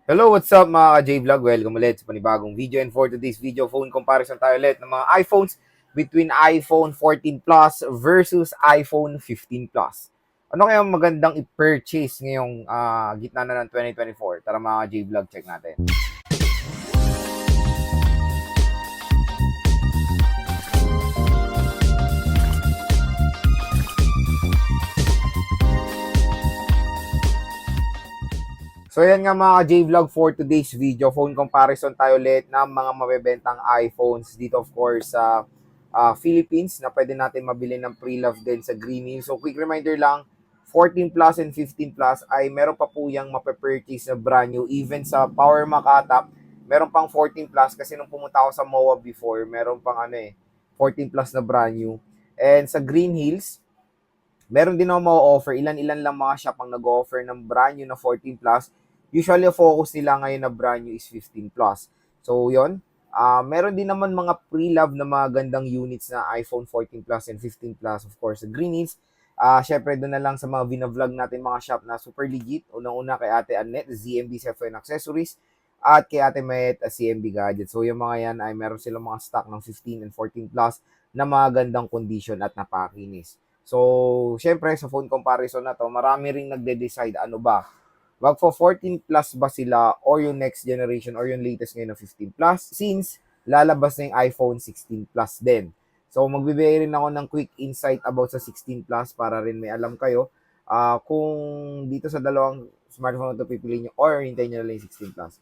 Hello, what's up mga ka-J-Vlog? Welcome ulit sa panibagong video, and for today's video, phone comparison tayo ulit ng mga iPhones between iPhone 14 Plus versus iPhone 15 Plus. Ano kaya magandang i-purchase ngayong gitna na ng 2024? Tara mga ka-J-Vlog, check natin. So yan nga mga J-Vlog, for today's video, phone comparison tayo ulit ng mga mabebentang iPhones dito of course sa Philippines na pwede natin mabili ng pre-love din sa Green Hills. So quick reminder lang, 14 Plus and 15 Plus ay meron pa po yung mapapurchase na brand new. Even sa Power Makata, meron pang 14 Plus kasi nung pumunta ako sa MOA before, meron pang 14 Plus na brand new. And sa Green Hills, meron din ako ma-offer. Ilan-ilan lang mga shop ang nag-offer ng brand new na 14 Plus. Usually, focus nila ngayon na brand new is 15 Plus. So, yon. Meron din naman mga pre-love na mga gandang units na iPhone 14 Plus and 15 Plus. Of course, sa Green Hills. Syempre, doon na lang sa mga binavlog natin mga shop na super legit. Unang-una kay Ate Annette, ZMB Cellphone Accessories. At kay Ate Met, CMB Gadget. So, yung mga yan ay meron silang mga stock ng 15 and 14 Plus na mga gandang condition at napakinis. So, syempre, sa phone comparison na to, marami ring nagde-decide ano ba, wag for 14 plus ba sila or yung next generation or yung latest ngayon na 15 plus since lalabas na yung iPhone 16 plus din. So, magbibigay rin ako ng quick insight about sa 16 plus para rin may alam kayo kung dito sa dalawang smartphone na ito pipiliin nyo or hintayin nyo na lang yung 16 plus.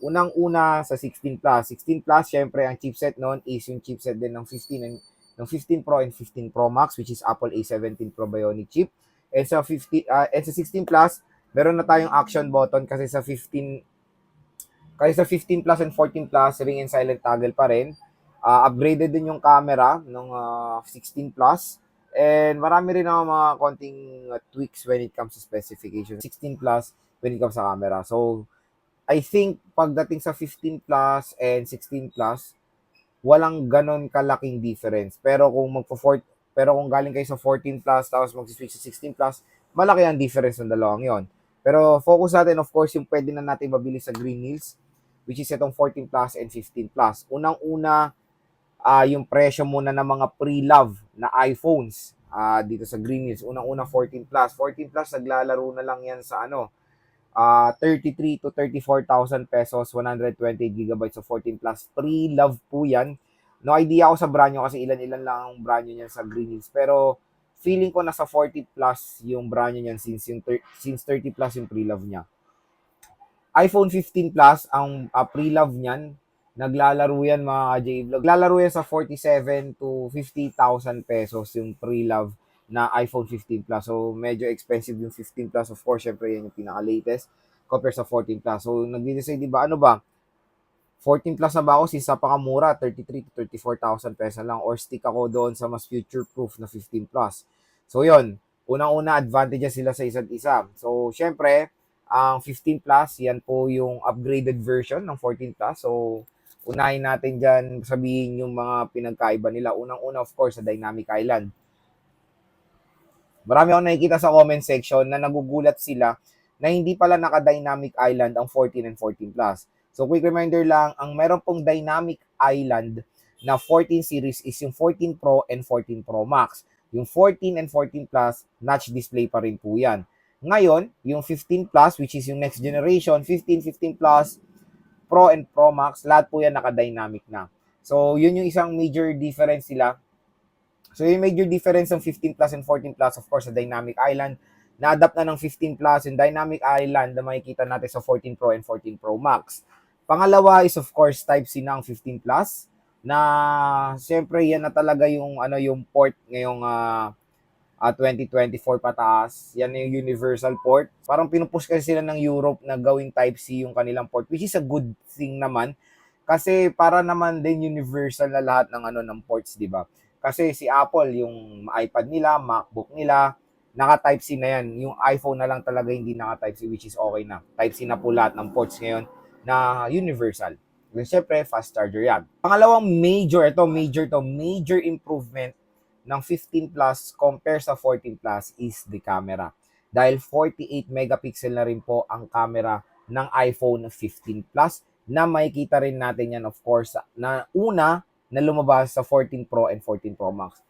Unang-una sa 16 plus. 16 plus, syempre, ang chipset noon is yung chipset din ng 15 and ng 15 Pro and 15 Pro Max, which is Apple A17 Pro Bionic chip. And sa 16 Plus, meron na tayong action button kasi sa 15 Plus and 14 Plus, ring and silent toggle pa rin. Upgraded din yung camera ng 16 Plus. And marami rin ako mga konting tweaks when it comes to specification. 16 Plus when it comes sa camera. So, I think pagdating sa 15 Plus and 16 Plus, walang ganon kalaking difference. Pero kung galing kayo sa 14 plus tapos mag-switch sa 16 plus, malaki ang difference ng dalawang 'yon. Pero focus natin of course yung pwede na natin mabili sa Green Hills, which is itong 14 plus and 15 plus. Unang-una, yung presyo muna ng mga pre-love na iPhones dito sa Green Hills. Unang-una 14 plus. 14 plus naglalaro na lang yan sa 33 to 34,000 pesos, 120 gigabytes of 14 plus. Pre-love po yan. No idea ako sa brand nyo kasi ilan-ilan lang ang brand nyo niyan sa Green Hills. Pero feeling ko nasa 40 plus yung brand nyo niyan since 30 plus yung pre-love niya. iPhone 15 Plus, ang pre-love niyan, naglalaro yan mga ka-J-Vlog. Naglalaro yan sa 47 to 50,000 pesos yung pre-love na iPhone 15 Plus. So, medyo expensive yung 15 Plus. Of course, syempre yan yung pinaka-latest compared sa 14 Plus. So, nag-decide, di ba, ano ba? 14 Plus na ba ako since napakamura, 33 to 34,000 pesos lang, or stick ako doon sa mas future-proof na 15 Plus. So, yon. Unang-una, advantages sila sa isa't isa. So, syempre, ang 15 Plus, yan po yung upgraded version ng 14 Plus. So, unahin natin dyan sabihin yung mga pinagkaiba nila. Unang-una, of course, sa Dynamic Island. Marami akong nakikita sa comment section na nagugulat sila na hindi pala naka-Dynamic Island ang 14 and 14 Plus. So, quick reminder lang, ang meron pong Dynamic Island na 14 series is yung 14 Pro and 14 Pro Max. Yung 14 and 14 Plus, notch display pa rin po yan. Ngayon, yung 15 Plus, which is yung next generation, 15, 15 Plus, Pro and Pro Max, lahat po yan naka-dynamic na. So, yun yung isang major difference sila. So, yung major difference ng 15 Plus and 14 Plus, of course, sa Dynamic Island, na-adapt na ng 15 Plus yung Dynamic Island na makikita natin sa 14 Pro and 14 Pro Max. Pangalawa is, of course, Type-C na ang 15 Plus, na siyempre yan na talaga yung, yung port ngayong 2024 pataas. Yan yung universal port. Parang pinupush kasi sila ng Europe na gawing Type-C yung kanilang port, which is a good thing naman. Kasi para naman din universal na lahat ng ng ports, 'di ba? Kasi si Apple, yung iPad nila, MacBook nila, naka Type-C na yan. Yung iPhone na lang talaga hindi naka Type-C, which is okay na. Type-C na po lahat ng ports ngayon na universal. And syempre, fast charger yan. Pangalawang major improvement ng 15 Plus compare sa 14 Plus is the camera. Dahil 48 megapixel na rin po ang camera ng iPhone 15 Plus na makikita rin natin yan of course na una na lumabas sa 14 Pro and 14 Pro Max.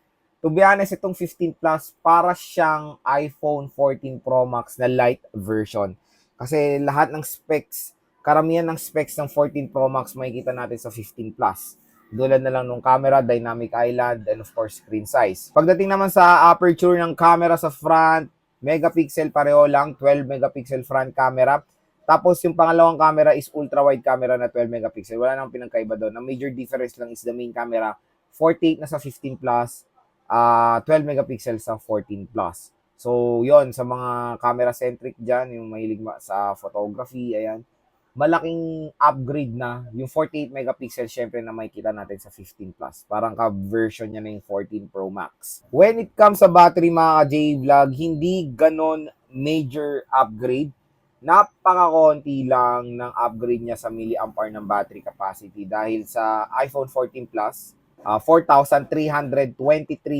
To be honest, itong 15 Plus para siyang iPhone 14 Pro Max na light version. Kasi lahat ng specs, karamihan ng specs ng 14 Pro Max makikita natin sa 15 Plus. Tulad na lang nung camera, dynamic island, and of course, screen size. Pagdating naman sa aperture ng camera sa front, megapixel pareho lang, 12 megapixel front camera. Tapos yung pangalawang camera is ultra-wide camera na 12 megapixel. Wala nang pinagkaiba doon. Ang major difference lang is the main camera, 48 na sa 15 Plus, 12 megapixel sa 14 Plus. So, yon sa mga camera-centric dyan, yung mahilig sa photography, ayan, malaking upgrade na yung 48 megapixel syempre na makikita natin sa 15 Plus. Parang ka-version niya na yung 14 Pro Max. When it comes sa battery mga J-Vlog, hindi ganon major upgrade. Napaka-konti lang ng upgrade niya sa milliampere ng battery capacity dahil sa iPhone 14 Plus, 4,323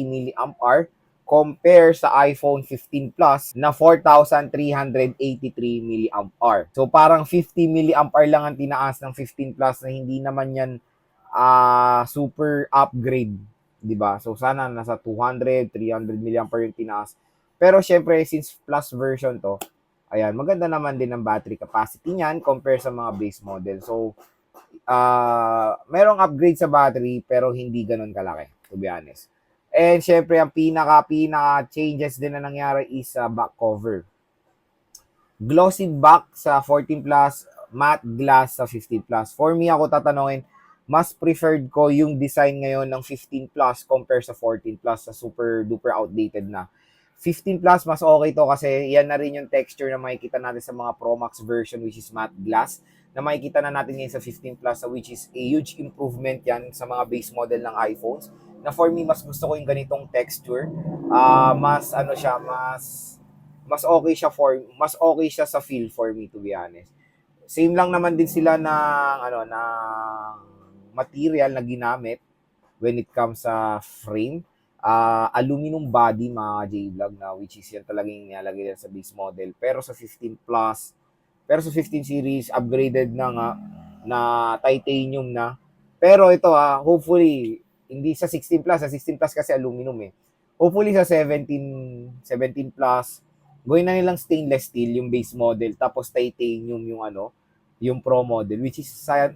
milliampere compare sa iPhone 15 Plus na 4,383 milliampere. So parang 50 milliampere lang ang tinaas ng 15 Plus na hindi naman yan super upgrade, 'di ba? So sana nasa 200, 300 milliampere yung tinaas. Pero syempre since Plus version to, ayan, maganda naman din ang battery capacity niyan compare sa mga base model. So merong upgrade sa battery pero hindi ganoon kalaki, to be honest. And syempre, ang pinaka changes din na nangyari is back cover. Glossy back sa 14 Plus, matte glass sa 15 Plus. For me, ako tatanungin, mas preferred ko yung design ngayon ng 15 Plus compare sa 14 Plus sa super duper outdated na. 15 Plus, mas okay to kasi yan na rin yung texture na makikita natin sa mga Pro Max version which is matte glass na makikita na natin ngayon sa 15 Plus which is a huge improvement yan sa mga base model ng iPhones na for me, mas gusto ko yung ganitong texture. Mas ano siya, mas okay siya mas okay siya sa feel for me to be honest. Same lang naman din sila ng material na ginamit when it comes sa frame. Aluminum body mga J-Vlog na which is yan talagang nilalagay yan sa base model. Pero sa 15 Plus, pero sa 15 series, upgraded na nga na titanium na. Pero ito hopefully, hindi sa 16 Plus. Sa 16 Plus kasi aluminum eh. Hopefully sa 17 Plus, gawin na nilang stainless steel yung base model. Tapos titanium yung Pro model. Which is,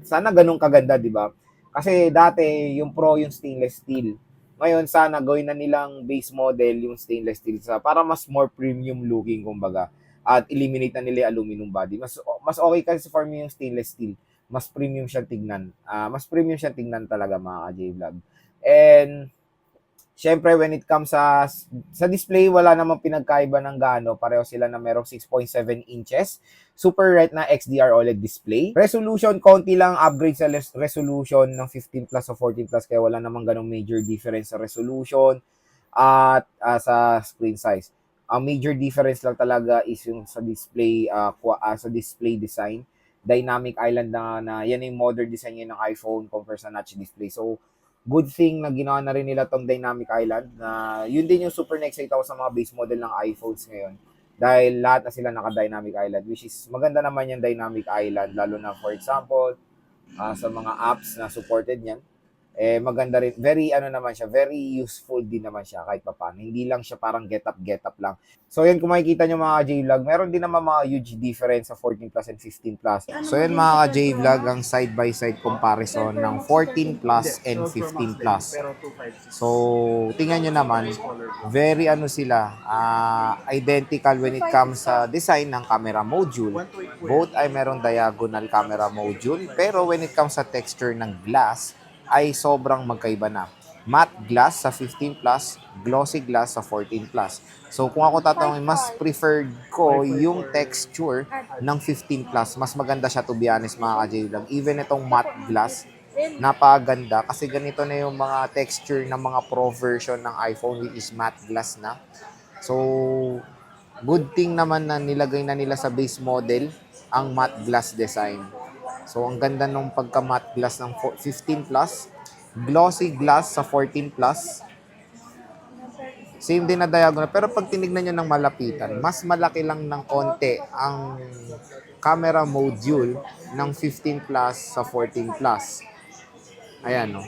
sana ganun kaganda, di ba? Kasi dati, yung Pro yung stainless steel. Ngayon, sana gawin na nilang base model yung stainless steel para mas more premium looking, kumbaga. At eliminate na nila yung aluminum body. Mas okay kasi for me yung stainless steel. Mas premium siyang tignan. Mas premium siyang tignan talaga mga ka-J-Vlog. And syempre when it comes sa display, wala namang pinagkaiba ng gaano. Pareho sila na merong 6.7 inches. Super Retina XDR OLED display. Resolution, konti lang upgrade sa resolution ng 15 Plus o 14 Plus kaya wala namang ganong major difference sa resolution at sa screen size. Ang major difference lang talaga is yung sa display sa display design. Dynamic island na yan yung modern design ng iPhone compare sa notch display. So good thing na ginawa na rin nila tong Dynamic Island na yun din yung super na-excite ako sa mga base model ng iPhones ngayon. Dahil lahat na sila naka-Dynamic Island which is maganda naman yung Dynamic Island lalo na for example sa mga apps na supported niyan. Maganda rin. Very naman siya, very useful din naman siya kahit papaano. Hindi lang siya parang get up lang. So yan kung makikita nyo mga J-Vlog, meron din naman mga huge difference sa 14 Plus and 15 Plus. So yan mga J-Vlog, ang side by side comparison ng 14 Plus and 15 Plus. So tingnan nyo naman, very sila, identical when it comes sa design ng camera module. Both ay meron diagonal camera module, pero when it comes sa texture ng glass, ay sobrang magkaiba na. Matte glass sa 15 Plus, glossy glass sa 14 Plus. So kung ako tatanungin, mas preferred ko yung texture ng 15 Plus. Mas maganda siya to be honest mga ka-J-Vlog. Even itong matte glass, napaganda kasi ganito na yung mga texture ng mga Pro version ng iPhone which is matte glass na. So good thing naman na nilagay na nila sa base model ang matte glass design. So, ang ganda nung pagka-matte glass ng 15 Plus. Glossy glass sa 14 Plus. Same din na diagonal. Pero pag tinignan nyo ng malapitan, mas malaki lang ng konti ang camera module ng 15 Plus sa 14 Plus. Ayan, no?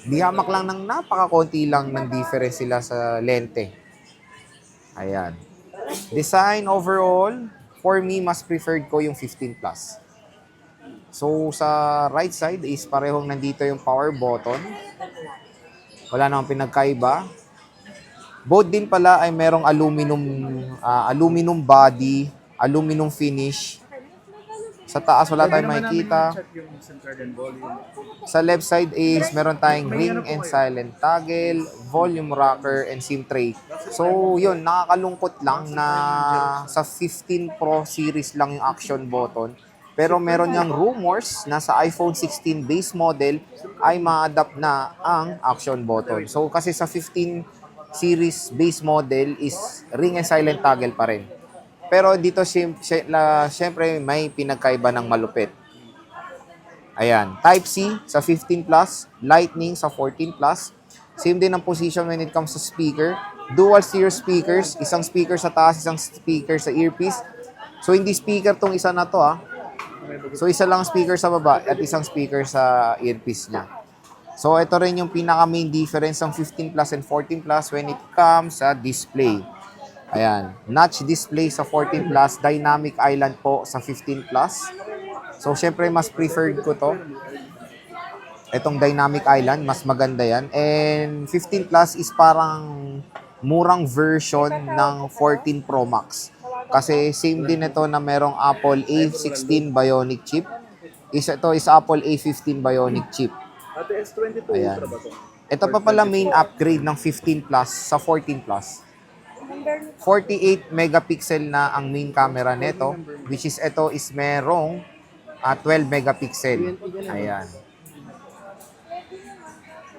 Di hamak lang ng napakakonti lang ng difference sila sa lente. Ayan. Design overall, for me, mas preferred ko yung 15 Plus. So, sa right side is parehong nandito yung power button. Wala namang pinagkaiba. Both din pala ay merong aluminum body, aluminum finish. Sa taas wala tayong makikita. Sa left side is meron tayong ring and silent toggle, volume rocker, and SIM tray. So, yun, nakakalungkot lang na sa 15 Pro series lang yung action button. Pero meron niyang rumors na sa iPhone 16 base model ay ma-adapt na ang action button. So, kasi sa 15 series base model is ring and silent toggle pa rin. Pero dito syempre may pinagkaiba ng malupit. Ayan, Type-C sa 15 Plus, Lightning sa 14 Plus. Same din ang position when it comes to speaker. Dual stereo speakers, isang speaker sa taas, isang speaker sa earpiece. So hindi speaker tong isa na to So isa lang speaker sa baba at isang speaker sa earpiece niya. So ito rin yung pinaka main difference ng 15 Plus and 14 Plus when it comes sa display. Ayan, notch display sa 14 Plus, dynamic island po sa 15 Plus. So, syempre, mas preferred ko to. Itong dynamic island, mas maganda yan. And 15 Plus is parang murang version ng 14 Pro Max. Kasi same din ito na merong Apple A16 Bionic chip. Ito is Apple A15 Bionic chip. Ayan. Ito pa pala main upgrade ng 15 Plus sa 14 Plus. 48 megapixel na ang main camera nito, which is ito is merong 12 megapixel. Ayan.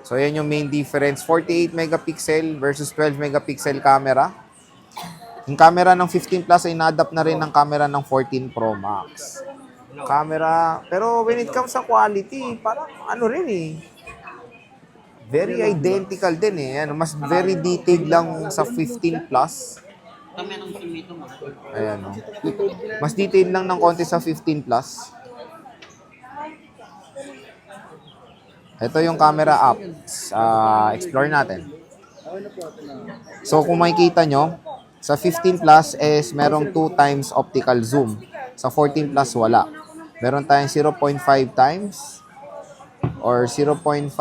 So, yan yung main difference. 48 megapixel versus 12 megapixel camera. Yung camera ng 15 Plus ay na-adapt na rin ng camera ng 14 Pro Max. Camera, pero when it comes sa quality, parang ano rin very identical din Ano, mas very detailed lang sa 15 Plus. Ayan, no? Mas detailed lang ng konti sa 15 Plus. Ito yung camera apps. Explore natin. So, kung makikita nyo, sa 15 Plus is merong 2 times optical zoom. Sa 14 Plus, wala. Meron tayong 0.5 times or 0.5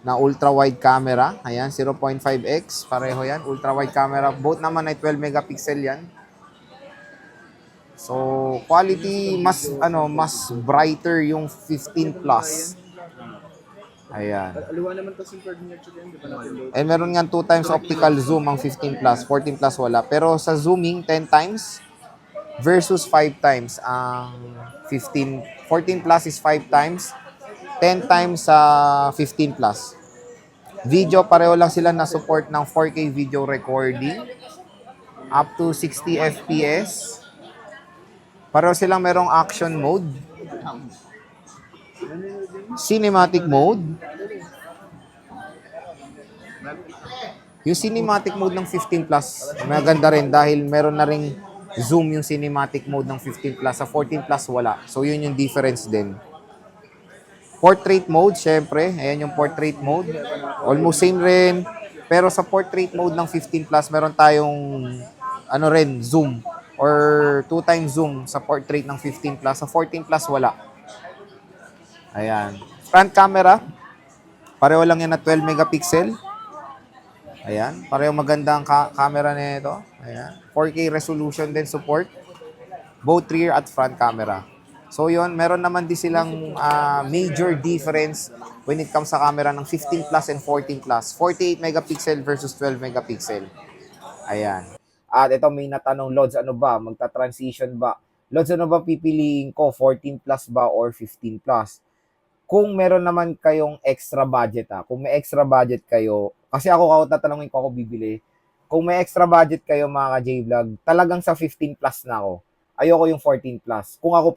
na ultra-wide camera. Ayan, 0.5x. Pareho yan. Ultra-wide camera. Both naman ay 12 megapixel yan. So, quality, mas brighter yung 15 Plus. Ayan. And meron nga 2 times optical zoom ang 15 Plus. 14 Plus wala. Pero sa zooming, 10 times versus 5 times ang 14 Plus is 5 times. 10 times sa 15 Plus. Video, pareho lang sila na support ng 4K video recording up to 60 FPS. Pareho silang merong action mode, cinematic mode. Yung cinematic mode ng 15 Plus, maganda rin dahil meron na ring zoom yung cinematic mode ng 15 Plus. Sa 14 Plus, wala. So, yun yung difference din. Portrait mode, syempre. Ayan yung portrait mode. Almost same rin. Pero sa portrait mode ng 15 Plus, meron tayong zoom. Or 2 times zoom sa portrait ng 15 Plus. Sa 14 Plus, wala. Ayan. Front camera. Pareho lang yan na 12 megapixel. Ayan. Pareho maganda ang camera nito. Ayan. 4K resolution din support. Both rear at front camera. So yun, meron naman din silang major difference when it comes sa camera ng 15 Plus and 14 Plus. 48 megapixel versus 12 megapixel. Ayan. At ito may natanong, Lods, ano ba? Magta-transition ba? Lods, ano ba pipiliin ko? 14 Plus ba or 15 Plus? Kung meron naman kayong extra budget kung may extra budget kayo, kasi ako tatanungin ko ako bibili. Kung may extra budget kayo mga ka-J-Vlog, talagang sa 15 Plus na ako. Ayoko yung 14 Plus. Kung ako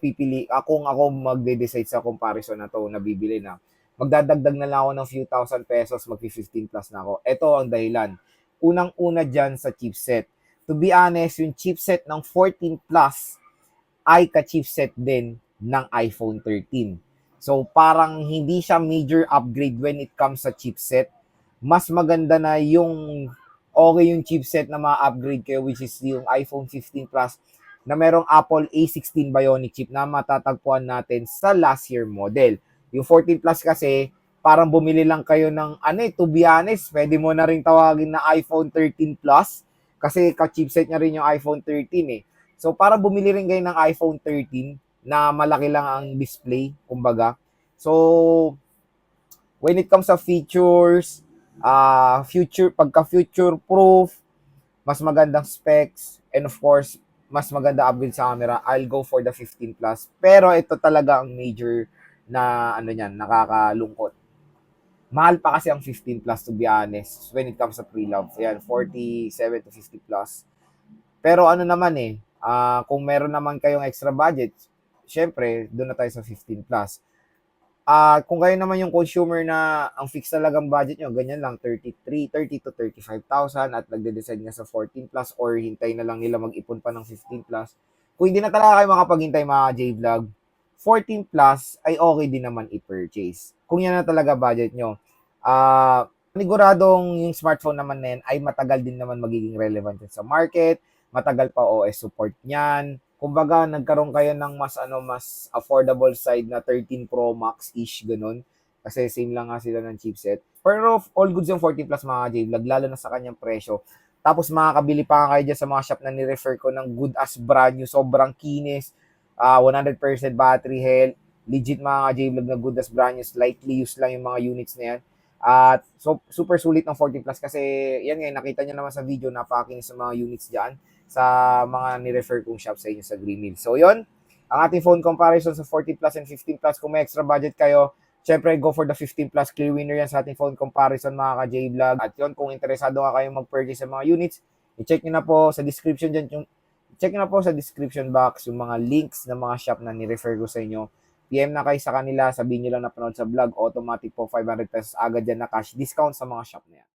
kung ako magde-decide sa comparison na to na bibili na, magdadagdag na lang ako ng few thousand pesos, magpi-15 Plus na ako. Ito ang dahilan. Unang-una dyan sa chipset. to be honest, yung chipset ng 14 Plus ay ka-chipset din ng iPhone 13. So parang hindi siya major upgrade when it comes sa chipset. Mas maganda na yung okay yung chipset na ma-upgrade kayo, which is yung iPhone 15 Plus na merong Apple A16 Bionic chip na matatagpuan natin sa last year model. Yung 14 Plus kasi, parang bumili lang kayo ng, to be honest, pwede mo na rin tawagin na iPhone 13 Plus kasi ka-chipset niya rin yung iPhone 13 eh. So, para bumili rin kayo ng iPhone 13 na malaki lang ang display, kumbaga. So, when it comes sa features, pagka-future proof, mas magandang specs, and of course, mas maganda upgrade sa camera, I'll go for the 15 Plus. Pero ito talaga ang major na nakakalungkot. Mahal pa kasi ang 15 Plus to be honest when it comes sa pre-love. Ayan, 47 to 50 plus. Pero ano naman kung meron naman kayong extra budget, syempre, doon na tayo sa 15 plus. Kung kayo naman yung consumer na ang fixed talagang budget nyo, ganyan lang, 30 to 35,000 at nagde-decide nga sa 14 plus or hintay na lang nila mag-ipon pa ng 15 plus. Kung hindi na talaga kayo makapaghintay mga J-Vlog, 14 plus ay okay din naman i-purchase. Kung yan na talaga budget nyo. Paniguradong yung smartphone naman na yan ay matagal din naman magiging relevant sa market, matagal pa OS support niyan. Kumbaga, nagkaroon kayo ng mas affordable side na 13 Pro Max-ish, ganun. Kasi same lang nga sila ng chipset. Pero all goods yung 14 Plus mga J-Vlog, lalo na sa kanyang presyo. Tapos makakabili pa nga kayo dyan sa mga shop na ni-refer ko ng good as brand new, sobrang kinis, 100% battery health, legit mga J-Vlog na good as brand new, slightly used lang yung mga units na yan. At so, super sulit ng 14 Plus kasi yan nga, nakita nyo naman sa video, napakakinis sa mga units dyan sa mga ni-refer kong shop sa inyo sa Green Hills. So, yun, ang ating phone comparison sa 14 Plus and 15 Plus. Kung may extra budget kayo, syempre, go for the 15 Plus. Clear winner yan sa ating phone comparison, mga ka-J-Vlog. At yun, kung interesado ka kayong mag-purchase sa mga units, i-check nyo na po sa description dyan, check nyo na po sa description box yung mga links ng mga shop na ni-refer ko sa inyo. PM na kayo sa kanila, sabihin nyo lang napanood sa vlog, automatic po 500 pesos agad yan na cash discount sa mga shop na yan.